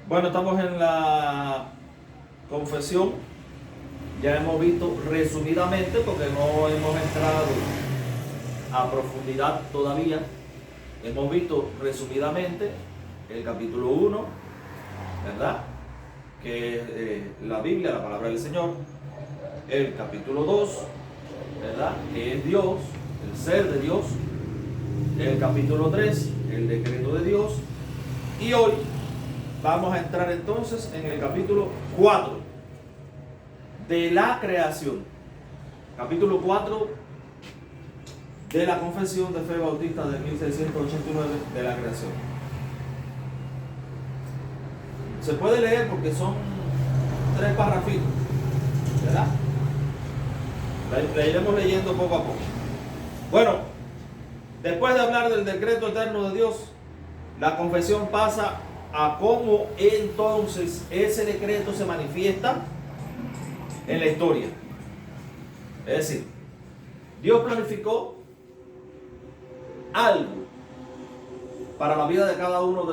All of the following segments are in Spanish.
Bueno, estamos en la confesión. Ya hemos visto resumidamente, porque no hemos entrado a profundidad todavía. Hemos visto resumidamente el capítulo 1, ¿verdad? Que es la Biblia, la palabra del Señor. El capítulo 2, ¿verdad? Que es Dios, el ser de Dios. El capítulo 3, el decreto de Dios. Y hoy vamos a entrar entonces en el capítulo 4 de la creación. Capítulo 4 de la Confesión de Fe Bautista de 1689 de la creación. Se puede leer porque son 3 párrafitos, ¿verdad? La iremos leyendo poco a poco. Bueno, después de hablar del decreto eterno de Dios, la confesión pasa a cómo entonces ese decreto se manifiesta en la historia. Es decir, Dios planificó algo para la vida de cada uno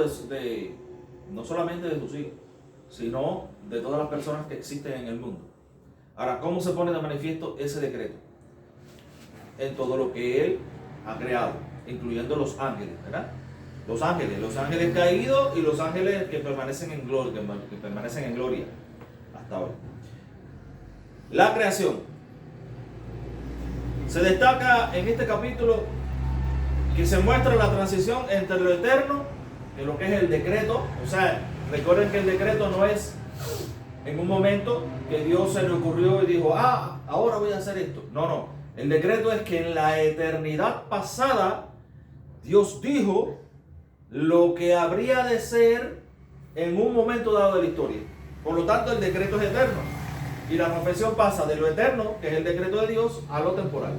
no solamente de sus hijos, sino de todas las personas que existen en el mundo. Ahora, ¿cómo se pone de manifiesto ese decreto? En todo lo que Él ha creado, incluyendo los ángeles, ¿verdad? Los ángeles caídos y los ángeles que permanecen en gloria, hasta hoy. La creación. Se destaca en este capítulo que se muestra la transición entre lo eterno, en lo que es el decreto. O sea, recuerden que el decreto no es en un momento que Dios se le ocurrió y dijo, ahora voy a hacer esto. No. El decreto es que en la eternidad pasada Dios dijo lo que habría de ser en un momento dado de la historia. Por lo tanto, el decreto es eterno. Y la confesión pasa de lo eterno, que es el decreto de Dios, a lo temporal,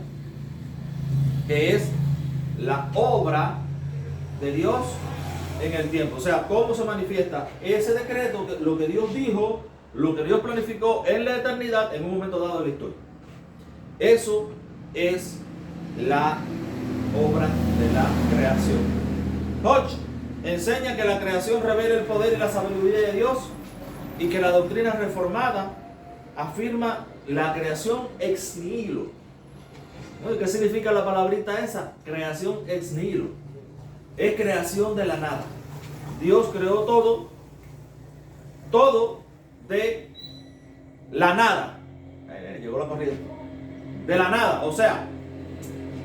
que es la obra de Dios en el tiempo. O sea, cómo se manifiesta ese decreto, lo que Dios dijo, lo que Dios planificó en la eternidad, en un momento dado de la historia. Eso es la obra de la creación. Hodge enseña que la creación revela el poder y la sabiduría de Dios y que la doctrina reformada afirma la creación ex nihilo. ¿Qué significa la palabrita esa? Creación ex nihilo. Es creación de la nada. Dios creó todo de la nada. Llegó la corriente. De la nada. O sea,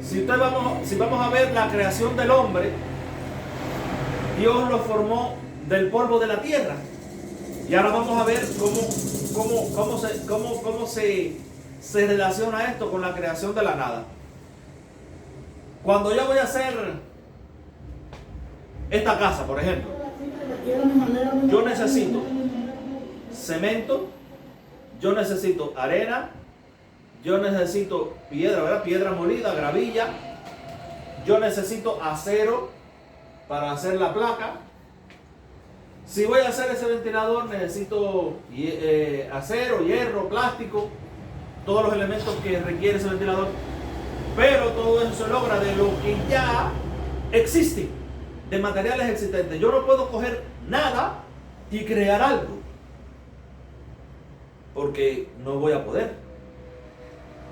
si vamos a ver la creación del hombre, Dios lo formó del polvo de la tierra. Y ahora vamos a ver cómo se relaciona esto con la creación de la nada. Cuando yo voy a hacer esta casa, por ejemplo, yo necesito cemento, yo necesito arena, yo necesito piedra, ¿verdad? Piedra molida, gravilla, yo necesito acero para hacer la placa. Si voy a hacer ese ventilador, necesito acero, hierro, plástico, todos los elementos que requiere ese ventilador. Pero todo eso se logra de lo que ya existe, de materiales existentes. Yo no puedo coger nada y crear algo, porque no voy a poder.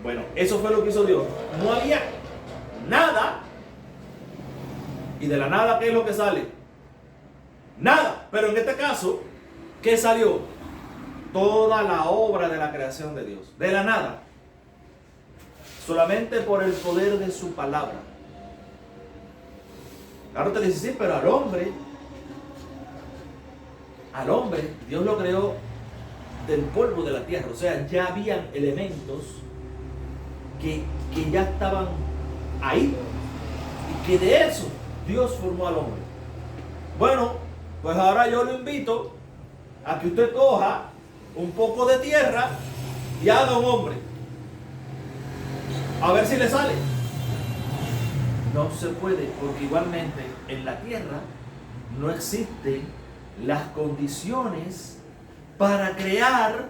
Bueno, eso fue lo que hizo Dios. No había nada, y de la nada, ¿qué es lo que sale? Nada. Pero en este caso, ¿qué salió? Toda la obra de la creación de Dios. De la nada. Solamente por el poder de su palabra. Claro, te dice, sí, pero al hombre, Dios lo creó del polvo de la tierra. O sea, ya habían elementos que ya estaban ahí. Y que de eso Dios formó al hombre. Bueno, pues ahora yo lo invito a que usted coja un poco de tierra y haga un hombre. A ver si le sale. No se puede, porque igualmente en la tierra no existen las condiciones para crear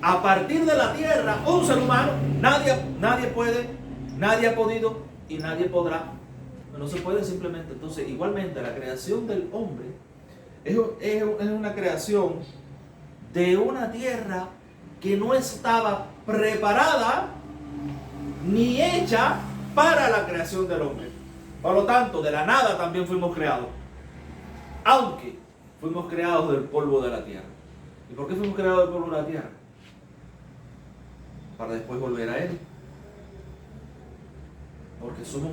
a partir de la tierra un ser humano. Nadie puede, nadie ha podido y nadie podrá. No se puede simplemente. Entonces, igualmente la creación del hombre es una creación de una tierra que no estaba preparada ni hecha para la creación del hombre. Por lo tanto, de la nada también fuimos creados. Aunque fuimos creados del polvo de la tierra. ¿Y por qué fuimos creados del polvo de la tierra? Para después volver a Él. Porque somos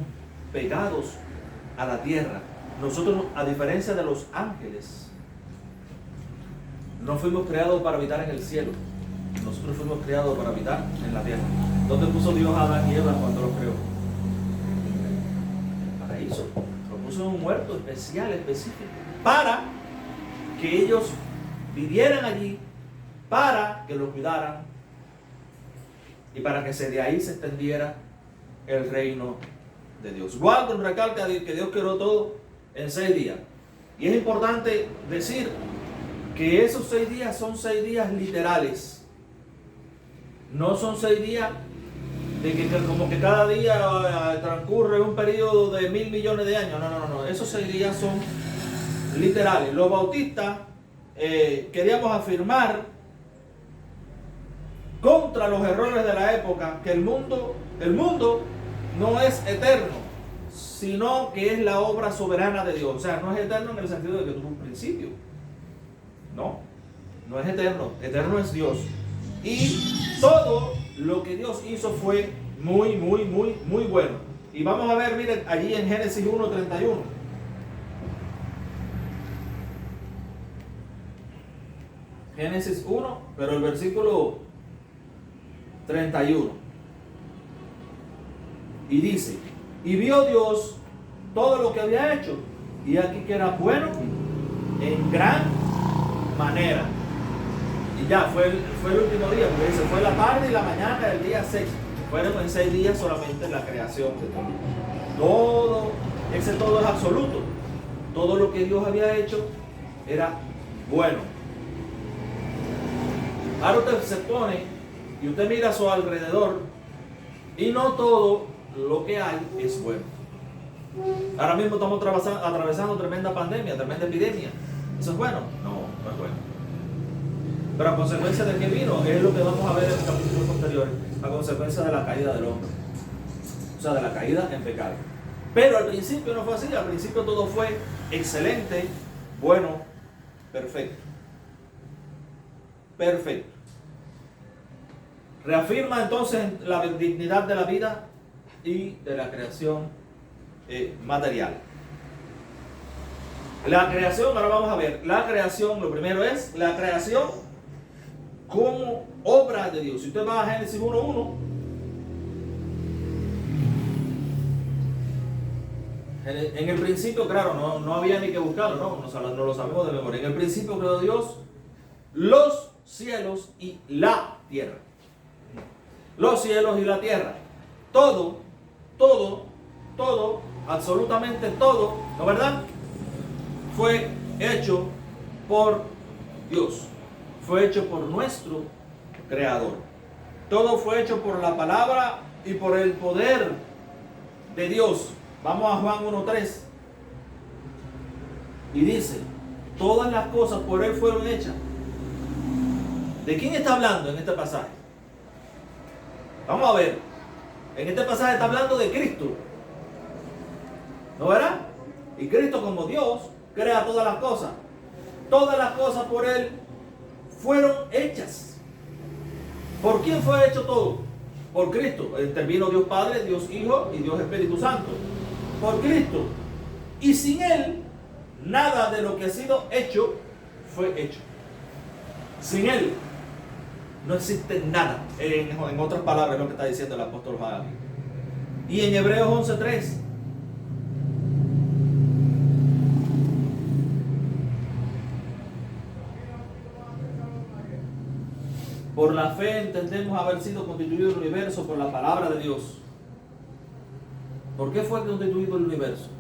pegados a la tierra. Nosotros, a diferencia de los ángeles, no fuimos creados para habitar en el cielo. Nosotros fuimos creados para habitar en la tierra. ¿Dónde puso Dios a Adán y Eva cuando los creó? En el paraíso. Lo puso en un huerto especial, específico, para que ellos vivieran allí, para que lo cuidaran y para que de ahí se extendiera el reino de Dios. Walton recalca que Dios creó todo en 6 días. Y es importante decir que esos 6 días son 6 días literales. No son 6 días de que como que cada día transcurre un periodo de 1.000 millones de años. No. Esos 6 días son literales. Los bautistas queríamos afirmar contra los errores de la época que el mundo no es eterno, sino que es la obra soberana de Dios. O sea, no es eterno en el sentido de que tuvo un principio. No es eterno. Eterno es Dios. Y todo lo que Dios hizo fue muy bueno. Y vamos a ver, miren, allí en Génesis 1:31. Génesis 1, pero el versículo 31. Y dice, y vio Dios todo lo que había hecho, y aquí que era bueno en gran manera. Y ya, fue el último día, porque dice, fue la tarde y la mañana del día 6. Fueron en 6 días solamente la creación de todo. Todo es absoluto. Todo lo que Dios había hecho era bueno. Ahora usted se pone y usted mira a su alrededor y no todo lo que hay es bueno. Ahora mismo estamos atravesando tremenda pandemia, tremenda epidemia. ¿Eso es bueno? No es bueno. Pero a consecuencia de que vino, es lo que vamos a ver en los capítulos posteriores, a consecuencia de la caída del hombre. O sea, de la caída en pecado. Pero al principio no fue así, al principio todo fue excelente, bueno, perfecto. Reafirma entonces la dignidad de la vida y de la creación material. La creación, ahora vamos a ver, la creación, lo primero es la creación como obra de Dios. Si usted va a Génesis 1:1, en el principio, claro, no había ni que buscarlo, no lo sabemos de memoria. En el principio creó Dios los cielos y la tierra. Los cielos y la tierra. Todo, absolutamente todo, ¿no verdad? Fue hecho por Dios. Fue hecho por nuestro Creador. Todo fue hecho por la palabra y por el poder de Dios. Vamos a Juan 1:3. Y dice, todas las cosas por Él fueron hechas. ¿De quién está hablando en este pasaje? Vamos a ver. En este pasaje está hablando de Cristo. ¿No verá? Y Cristo como Dios crea todas las cosas. Todas las cosas por Él fueron hechas. ¿Por quién fue hecho todo? Por Cristo. Intervino Dios Padre, Dios Hijo y Dios Espíritu Santo. Por Cristo. Y sin Él, nada de lo que ha sido hecho fue hecho. Sin Él no existe nada. En otras palabras, es lo que está diciendo el apóstol Juan. Y en Hebreos 11:3. Por la fe entendemos haber sido constituido el universo por la palabra de Dios. ¿Por qué fue constituido el universo?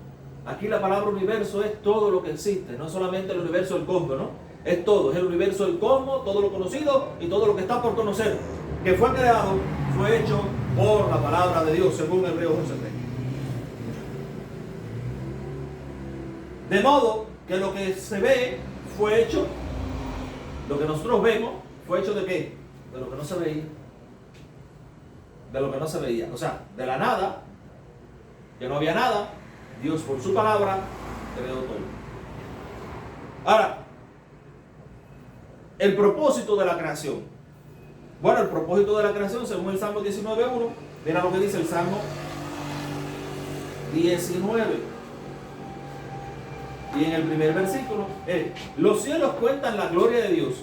Aquí la palabra universo es todo lo que existe, no solamente el universo del cosmos, ¿no? Es todo, es el universo del cosmos, todo lo conocido y todo lo que está por conocer. Que fue creado, fue hecho por la palabra de Dios, según Hebreos 11:3. De modo que lo que se ve fue hecho, lo que nosotros vemos, fue hecho ¿de qué? De lo que no se veía. De lo que no se veía. O sea, de la nada, que no había nada, Dios por su palabra creó todo. Ahora, el propósito de la creación. Bueno, el propósito de la creación, según el Salmo 19.1, mira lo que dice el Salmo 19. Y en el primer versículo, los cielos cuentan la gloria de Dios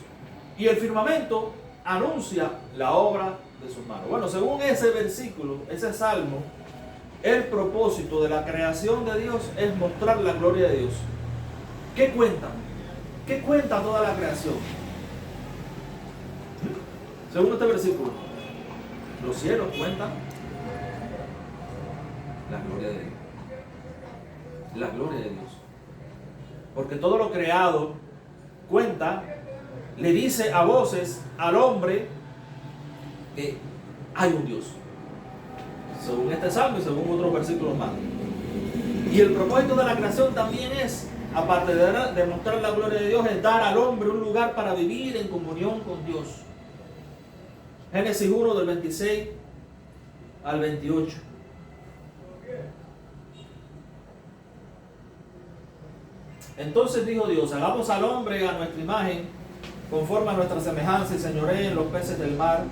y el firmamento anuncia la obra de sus manos. Bueno, según ese versículo, ese salmo, el propósito de la creación de Dios es mostrar la gloria de Dios. ¿Qué cuentan? ¿Qué cuenta toda la creación? Según este versículo, los cielos cuentan la gloria de Dios. La gloria de Dios. Porque todo lo creado cuenta, le dice a voces al hombre que hay un Dios. Según este salmo y según otros versículos más. Y el propósito de la creación también es, aparte de mostrar la gloria de Dios, es dar al hombre un lugar para vivir en comunión con Dios. Génesis 1 del 26 al 28. Entonces dijo Dios, hagamos al hombre a nuestra imagen, conforme a nuestra semejanza, y señoree en los peces del mar,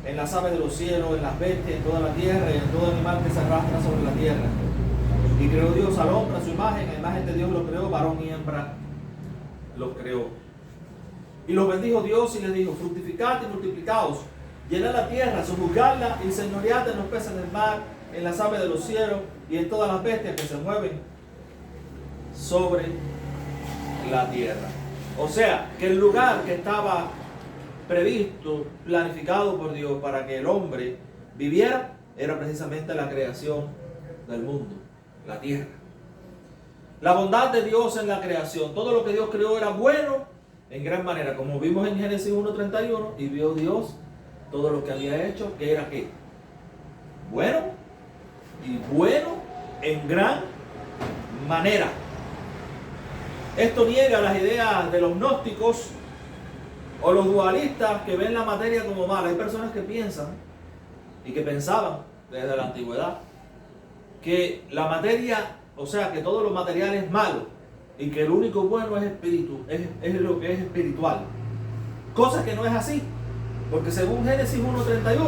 en las aves de los cielos, en las bestias, en toda la tierra, y en todo animal que se arrastra sobre la tierra. Y creó Dios al hombre a su imagen, a imagen de Dios lo creó, varón y hembra los creó. Y los bendijo Dios y les dijo, fructificad y multiplicaos, llenad la tierra, sojuzgadla y señoread en los peces del mar, en las aves de los cielos, y en todas las bestias que se mueven sobre la tierra. O sea, que el lugar que estaba previsto, planificado por Dios para que el hombre viviera, era precisamente la creación del mundo, la tierra. La bondad de Dios en la creación, todo lo que Dios creó era bueno en gran manera, como vimos en Génesis 1.31, y vio Dios todo lo que había hecho, que era ¿qué? Bueno, y bueno en gran manera. Esto niega las ideas de los gnósticos o los dualistas que ven la materia como mala. Hay personas que piensan y que pensaban desde la antigüedad que la materia, o sea, que todo lo material es malo y que el único bueno es espíritu, es lo que es espiritual. Cosa que no es así, porque según Génesis 1.31,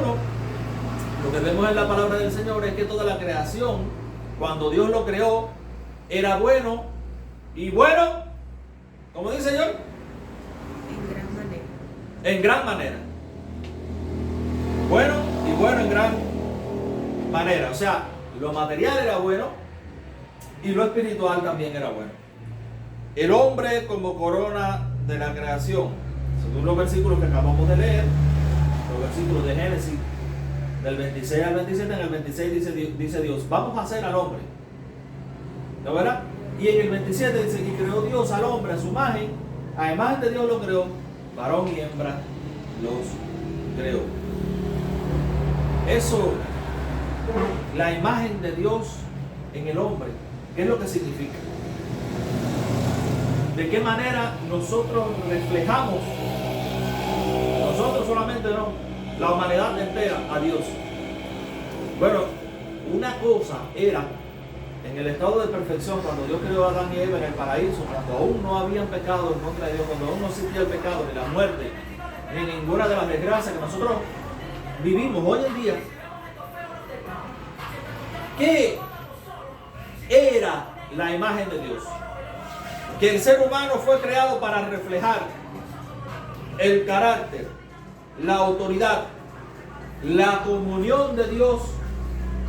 lo que vemos en la palabra del Señor es que toda la creación, cuando Dios lo creó, era bueno. Y bueno, ¿cómo dice Señor? En gran manera. En gran manera. Bueno y bueno en gran manera. O sea, lo material era bueno y lo espiritual también era bueno. El hombre como corona de la creación, según los versículos que acabamos de leer, los versículos de Génesis del 26 al 27, en el 26 dice Dios, vamos a hacer al hombre. ¿No verdad? Y en el 27 dice que creó Dios al hombre a su imagen, a imagen de Dios lo creó, varón y hembra los creó. Eso, la imagen de Dios en el hombre, ¿qué es lo que significa? ¿De qué manera nosotros reflejamos, nosotros solamente no, la humanidad entera a Dios? Bueno, una cosa era en el estado de perfección, cuando Dios creó a Adán y Eva en el paraíso, cuando aún no habían pecado en contra de Dios, cuando aún no existía el pecado, ni la muerte, ni ninguna de las desgracias que nosotros vivimos hoy en día, ¿qué era la imagen de Dios? Que el ser humano fue creado para reflejar el carácter, la autoridad, la comunión de Dios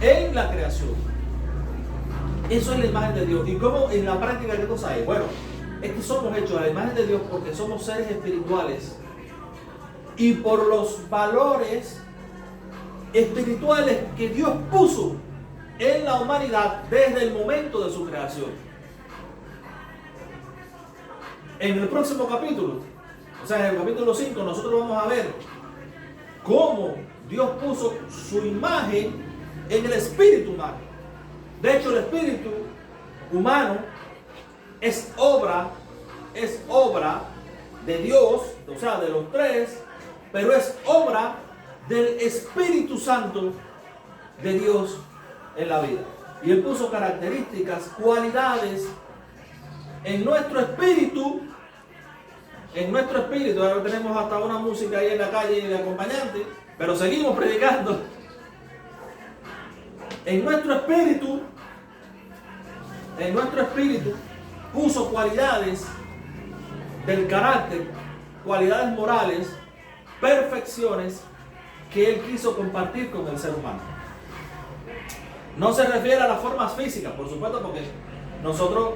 en la creación. Eso es la imagen de Dios. ¿Y cómo en la práctica qué cosa es? Bueno, es que somos hechos a la imagen de Dios porque somos seres espirituales y por los valores espirituales que Dios puso en la humanidad desde el momento de su creación. En el próximo capítulo, o sea, en el capítulo 5, nosotros vamos a ver cómo Dios puso su imagen en el espíritu humano. De hecho, el espíritu humano es obra de Dios, o sea, de los tres, pero es obra del Espíritu Santo de Dios en la vida. Y Él puso características, cualidades en nuestro espíritu. Ahora tenemos hasta una música ahí en la calle de acompañante, pero seguimos predicando. En nuestro espíritu puso cualidades del carácter, cualidades morales, perfecciones que Él quiso compartir con el ser humano. No se refiere a las formas físicas, por supuesto, porque nosotros,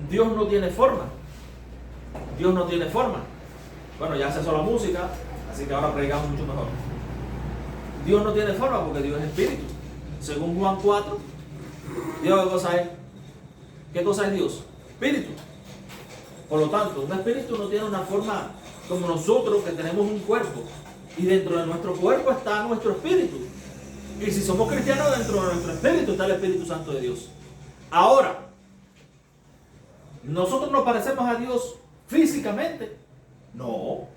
Dios no tiene forma. Dios no tiene forma. Bueno, ya se hizo la música, así que ahora predicamos mucho mejor. Dios no tiene forma porque Dios es espíritu. Según Juan 4, Dios, ¿qué cosa es? ¿Qué cosa es Dios? Espíritu. Por lo tanto, un espíritu no tiene una forma como nosotros, que tenemos un cuerpo. Y dentro de nuestro cuerpo está nuestro espíritu. Y si somos cristianos, dentro de nuestro espíritu está el Espíritu Santo de Dios. Ahora, ¿nosotros nos parecemos a Dios físicamente? No.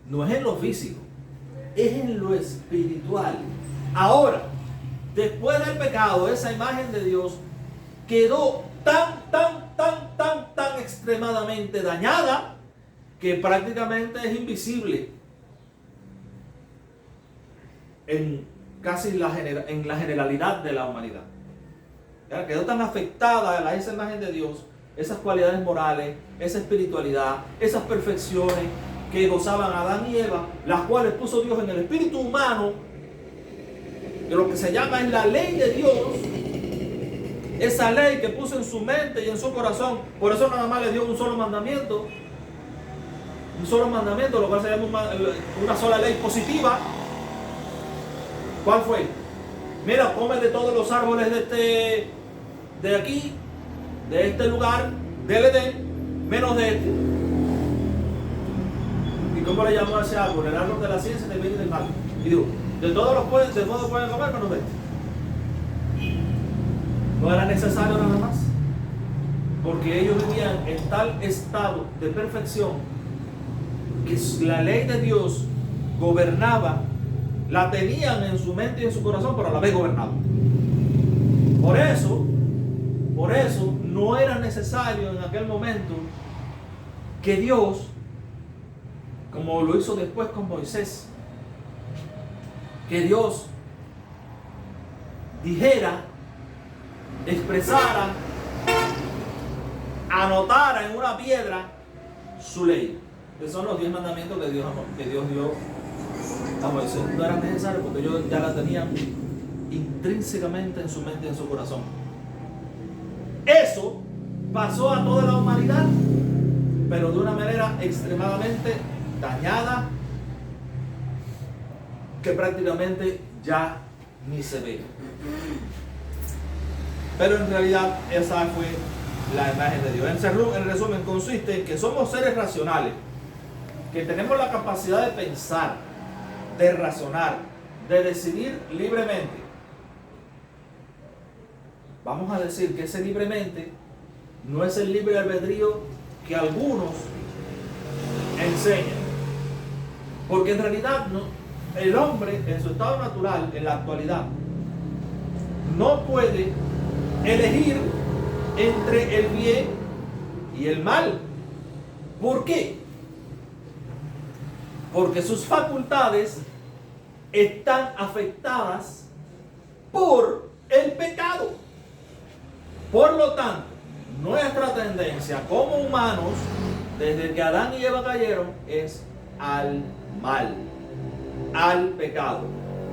No es en lo físico, es en lo espiritual. Ahora, después del pecado, esa imagen de Dios quedó tan extremadamente dañada que prácticamente es invisible en casi en la generalidad de la humanidad. ¿Ya? Quedó tan afectada a esa imagen de Dios, esas cualidades morales, esa espiritualidad, esas perfecciones que gozaban Adán y Eva, las cuales puso Dios en el espíritu humano, que lo que se llama es la ley de Dios, esa ley que puso en su mente y en su corazón. Por eso nada más le dio un solo mandamiento, lo cual se llama una sola ley positiva. ¿Cuál fue? Mira, come de todos los árboles de aquí, de este lugar, del Edén, menos de este. ¿Y cómo le llamó a ese árbol? El árbol de la ciencia, del bien y del mal. Y digo, de todos pueden comer menos de este. No era necesario nada más, porque ellos vivían en tal estado de perfección que la ley de Dios gobernaba, la tenían en su mente y en su corazón, pero a la vez gobernaba. Por eso no era necesario en aquel momento que Dios, como lo hizo después con Moisés, que Dios dijera, expresara, anotara en una piedra su ley. Esos son los 10 mandamientos que Dios dio a Moisés. No era necesario porque ellos ya la tenían intrínsecamente en su mente y en su corazón. Eso pasó a toda la humanidad, pero de una manera extremadamente dañada, que prácticamente ya ni se ve. Pero en realidad esa fue la imagen de Dios. En resumen, consiste en que somos seres racionales, que tenemos la capacidad de pensar, de razonar, de decidir libremente. Vamos a decir que ese libremente no es el libre albedrío que algunos enseñan. Porque en realidad el hombre en su estado natural, en la actualidad, no puede elegir entre el bien y el mal. ¿Por qué? Porque sus facultades están afectadas por el pecado. Por lo tanto, nuestra tendencia como humanos, desde que Adán y Eva cayeron, es al mal, al pecado.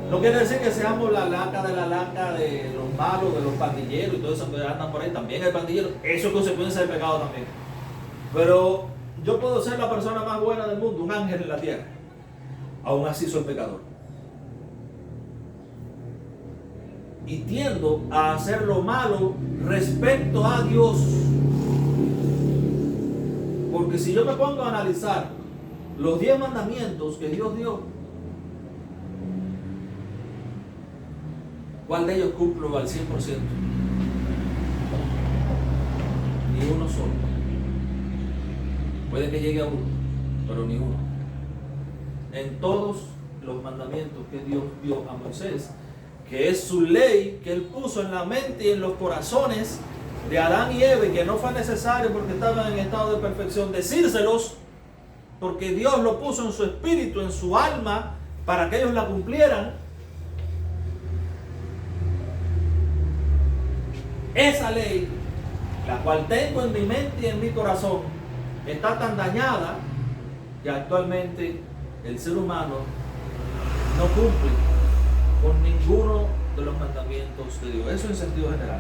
No quiere decir que seamos la laca de los malos, de los pandilleros y todo eso que andan por ahí. También el pandillero, eso es consecuencia del pecado también. Pero yo puedo ser la persona más buena del mundo, un ángel en la tierra. Aún así soy pecador. Y tiendo a hacer lo malo respecto a Dios. Porque si yo me pongo a analizar los 10 mandamientos que Dios dio, ¿cuál de ellos cumplo al 100%? Ni uno solo. Puede que llegue a uno, pero ni uno. En todos los mandamientos que Dios dio a Moisés, que es su ley que él puso en la mente y en los corazones de Adán y Eva, que no fue necesario porque estaban en estado de perfección decírselos, porque Dios lo puso en su espíritu, en su alma, para que ellos la cumplieran. Esa ley, la cual tengo en mi mente y en mi corazón, está tan dañada que actualmente el ser humano no cumple con ninguno de los mandamientos de Dios. Eso en sentido general.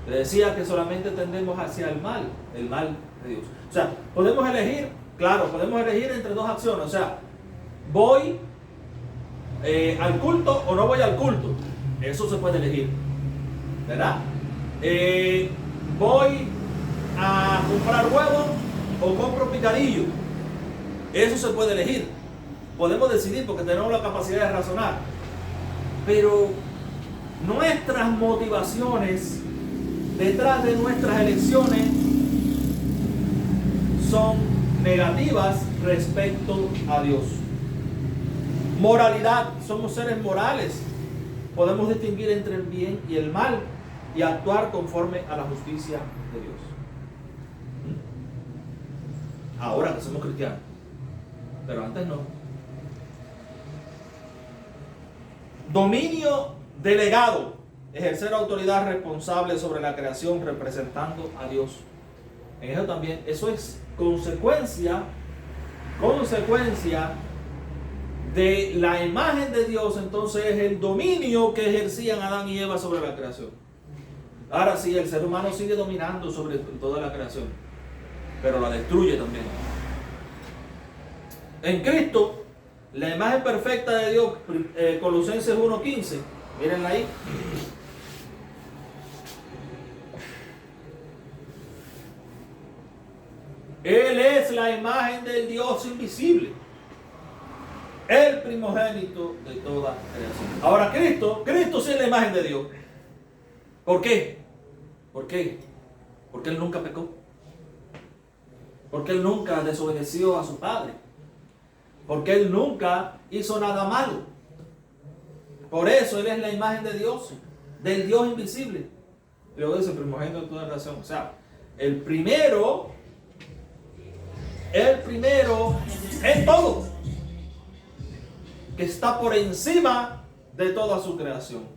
Le decía que solamente tendemos hacia el mal de Dios. O sea, podemos elegir, claro, podemos elegir entre dos acciones. O sea, voy al culto o no voy al culto. Eso se puede elegir, ¿verdad? Voy a comprar huevos o compro picadillo. Eso se puede elegir. Podemos decidir porque tenemos la capacidad de razonar. Pero nuestras motivaciones detrás de nuestras elecciones son negativas respecto a Dios. Moralidad, somos seres morales. Podemos distinguir entre el bien y el mal y actuar conforme a la justicia de Dios. Ahora que somos cristianos, pero antes no. Dominio delegado, ejercer autoridad responsable sobre la creación representando a Dios. En eso también, eso es consecuencia de la imagen de Dios. Entonces es el dominio que ejercían Adán y Eva sobre la creación. Ahora sí, el ser humano sigue dominando sobre toda la creación, pero la destruye también. En Cristo, la imagen perfecta de Dios, Colosenses 1:15, mírenla ahí. Él es la imagen del Dios invisible, el primogénito de toda creación. Ahora Cristo sí es la imagen de Dios. ¿Por qué? ¿Por qué? Porque Él nunca pecó. Porque Él nunca desobedeció a su Padre. Porque Él nunca hizo nada malo. Por eso Él es la imagen de Dios, del Dios invisible. Y luego dice primogénito de toda creación. O sea, el primero en todo, que está por encima de toda su creación.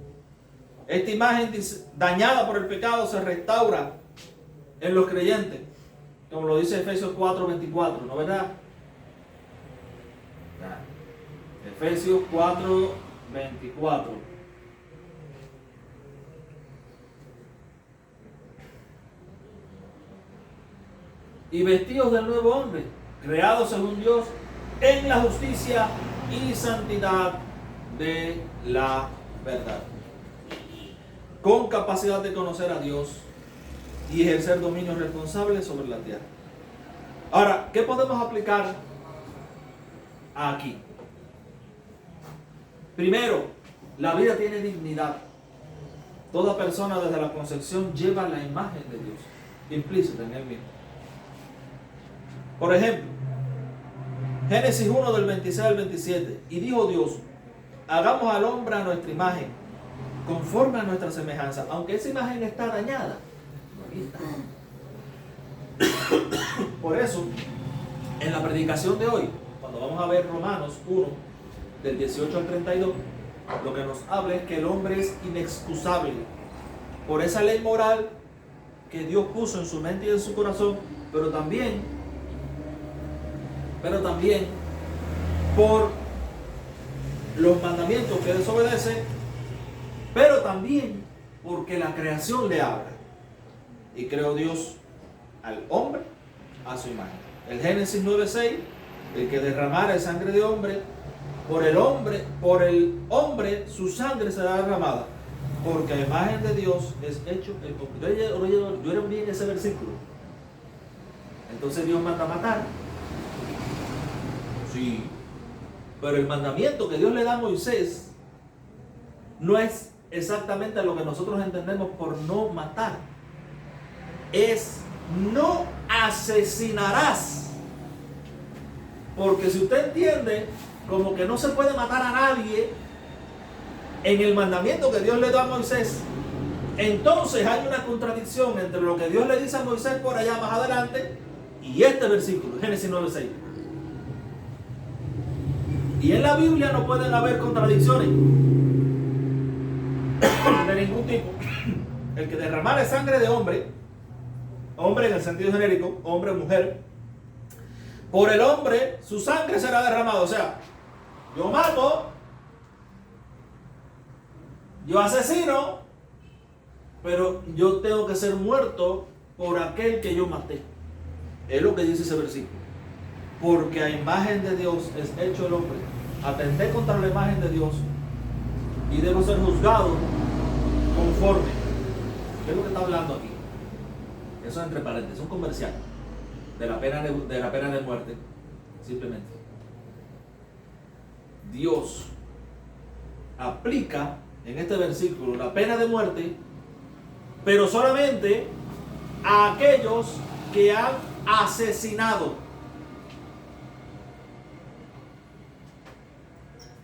Esta imagen dañada por el pecado se restaura en los creyentes, como lo dice Efesios 4:24, ¿no verdad? Efesios 4:24. Y vestidos del nuevo hombre, creados según Dios, en la justicia y santidad de la verdad. Con capacidad de conocer a Dios y ejercer dominio responsable sobre la tierra. Ahora, ¿qué podemos aplicar aquí? Primero, la vida tiene dignidad. Toda persona desde la concepción lleva la imagen de Dios implícita en él mismo. Por ejemplo, Génesis 1 del 26 al 27. Y dijo Dios, hagamos al hombre a nuestra imagen, conforme a nuestra semejanza. Aunque esa imagen está dañada, aquí está. Por eso, en la predicación de hoy, cuando vamos a ver Romanos 1, del 18 al 32, lo que nos habla es que el hombre es inexcusable por esa ley moral que Dios puso en su mente y en su corazón, pero también por los mandamientos que desobedece, pero también porque la creación le habla. Y creó Dios al hombre a su imagen. El Génesis 9:6, el que derramara sangre de hombre, por el hombre su sangre será derramada, porque a imagen de Dios es hecho el hombre. Yo era bien ese versículo. Entonces Dios manda a matar. Sí, pero el mandamiento que Dios le da a Moisés no es exactamente lo que nosotros entendemos por no matar. Es no asesinarás. Porque si usted entiende como que no se puede matar a nadie en el mandamiento que Dios le dio a Moisés, entonces hay una contradicción entre lo que Dios le dice a Moisés por allá más adelante y este versículo, Génesis 9:6. Y en la Biblia no pueden haber contradicciones de ningún tipo. El que derramare sangre de hombre, hombre en el sentido genérico, hombre o mujer, por el hombre su sangre será derramada. O sea, yo mato, yo asesino, pero yo tengo que ser muerto por aquel que yo maté. Es lo que dice ese versículo. Porque a imagen de Dios es hecho el hombre. Atenté contra la imagen de Dios y debo ser juzgado conforme. ¿Qué es lo que está hablando aquí? Eso es entre paréntesis, es un comercial de la pena de muerte. Simplemente Dios aplica en este versículo la pena de muerte, pero solamente a aquellos que han asesinado.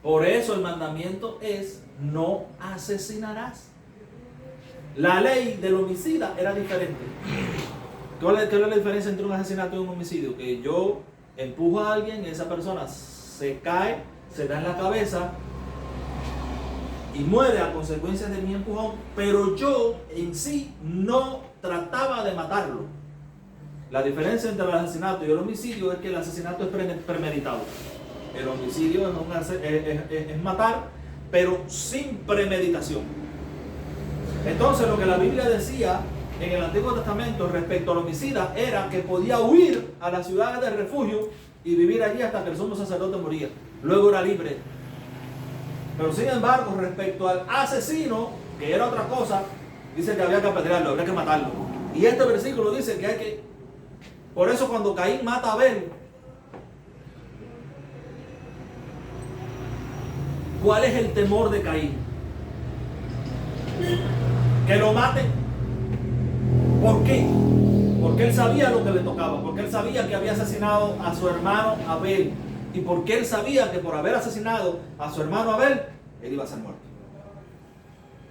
Por eso el mandamiento es: no asesinarás. La ley del homicida era diferente. ¿Cuál es la diferencia entre un asesinato y un homicidio? Que yo empujo a alguien, esa persona se cae, se da en la cabeza y muere a consecuencia de mi empujón, pero yo en sí no trataba de matarlo. La diferencia entre el asesinato y el homicidio es que el asesinato es premeditado. El homicidio es matar, pero sin premeditación. Entonces, lo que la Biblia decía en el Antiguo Testamento respecto al homicida era que podía huir a las ciudades de refugio y vivir allí hasta que el sumo sacerdote moría. Luego era libre. Pero sin embargo, respecto al asesino, que era otra cosa, dice que había que apedrearlo, habría que matarlo. Y este versículo dice que hay que... Por eso cuando Caín mata a Abel, ¿cuál es el temor de Caín? Que lo maten. ¿Por qué? Porque él sabía lo que le tocaba, porque él sabía que había asesinado a su hermano Abel, y porque él sabía que por haber asesinado a su hermano Abel, él iba a ser muerto.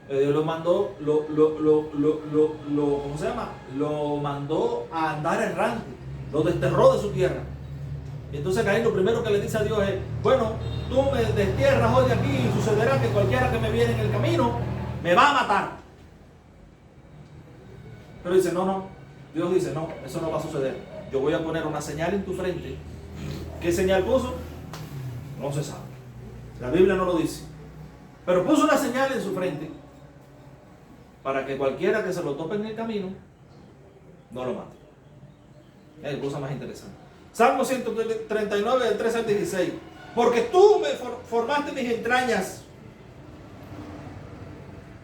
Dios lo mandó, ¿cómo se llama? Lo mandó a andar errante, lo desterró de su tierra. Y entonces Caín lo primero que le dice a Dios es: bueno, tú me destierras hoy de aquí y sucederá que cualquiera que me viene en el camino me va a matar. Pero dice: no, Dios dice: no, eso no va a suceder. Yo voy a poner una señal en tu frente. ¿Qué señal puso? No se sabe. La Biblia no lo dice. Pero puso una señal en su frente para que cualquiera que se lo tope en el camino no lo mate. Es la cosa más interesante. Salmo 139, del 13 al 16. Porque tú me formaste mis entrañas.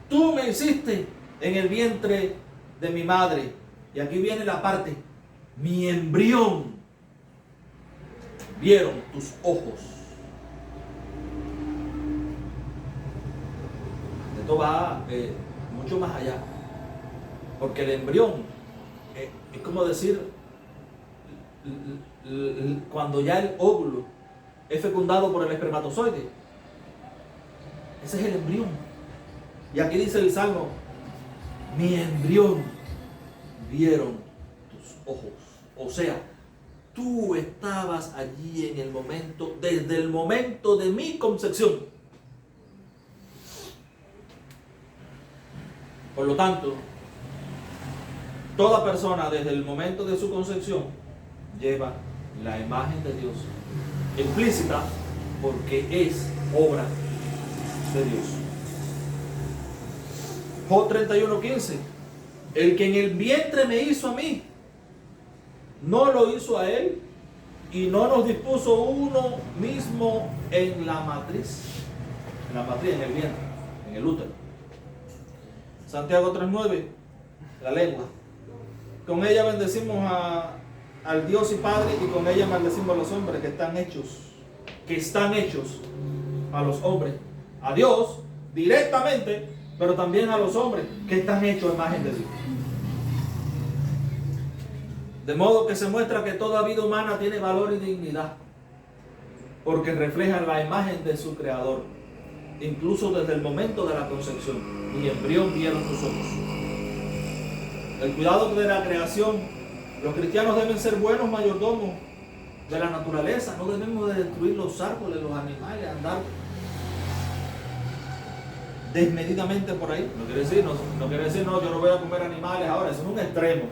Tú me hiciste en el vientre de mi madre. Y aquí viene la parte: mi embrión vieron tus ojos. Esto va mucho más allá. Porque el embrión es como decir, cuando ya el óvulo es fecundado por el espermatozoide. Ese es el embrión. Y aquí dice el Salmo: mi embrión vieron tus ojos. O sea, tú estabas allí en el momento, desde el momento de mi concepción. Por lo tanto, toda persona desde el momento de su concepción lleva la imagen de Dios implícita, porque es obra de Dios. Job 31:15. El que en el vientre me hizo a mí, no lo hizo a él, y no nos dispuso uno mismo en la matriz. En la matriz, en el vientre, en el útero. Santiago 3:9. La lengua. Con ella bendecimos al Dios y Padre, y con ella maldecimos a los hombres que están hechos a los hombres, a Dios directamente, pero también a los hombres que están hechos a imagen de Dios. De modo que se muestra que toda vida humana tiene valor y dignidad, porque refleja la imagen de su Creador, incluso desde el momento de la concepción. Ni embrión vieron tus ojos. El cuidado de la creación. Los cristianos deben ser buenos mayordomos de la naturaleza. No debemos de destruir los árboles, los animales, andar desmedidamente por ahí. No quiere decir, no, yo no voy a comer animales ahora. Eso es un extremo.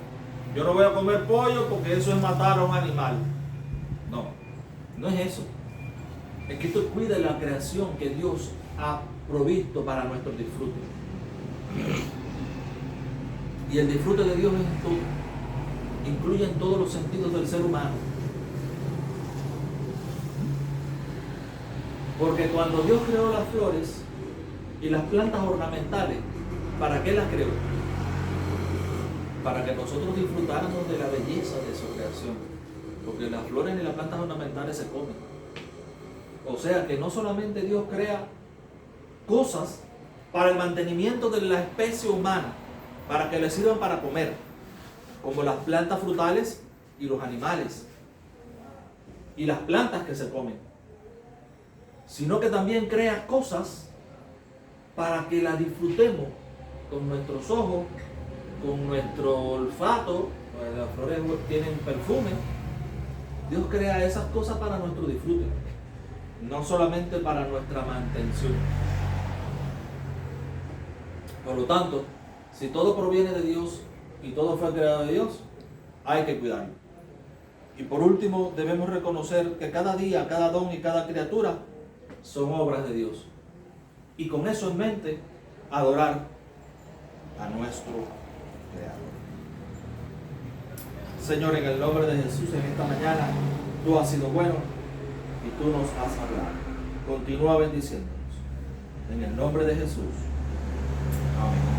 Yo no voy a comer pollo porque eso es matar a un animal. No, no es eso. Es que esto cuida la creación que Dios ha provisto para nuestro disfrute. Y el disfrute de Dios es en todo. Incluye en todos los sentidos del ser humano. Porque cuando Dios creó las flores y las plantas ornamentales, ¿para qué las creó? Para que nosotros disfrutáramos de la belleza de su creación. Porque las flores y las plantas ornamentales se comen. O sea que no solamente Dios crea cosas para el mantenimiento de la especie humana, para que le sirvan para comer, como las plantas frutales y los animales, y las plantas que se comen, sino que también crea cosas para que las disfrutemos con nuestros ojos, con nuestro olfato. Las flores tienen perfume. Dios crea esas cosas para nuestro disfrute, no solamente para nuestra mantención. Por lo tanto, si todo proviene de Dios y todo fue creado de Dios, hay que cuidarlo. Y por último, debemos reconocer que cada día, cada don y cada criatura son obras de Dios. Y con eso en mente, adorar a nuestro Creador. Señor, en el nombre de Jesús, en esta mañana, tú has sido bueno y tú nos has hablado. Continúa bendiciéndonos. En el nombre de Jesús. Amén.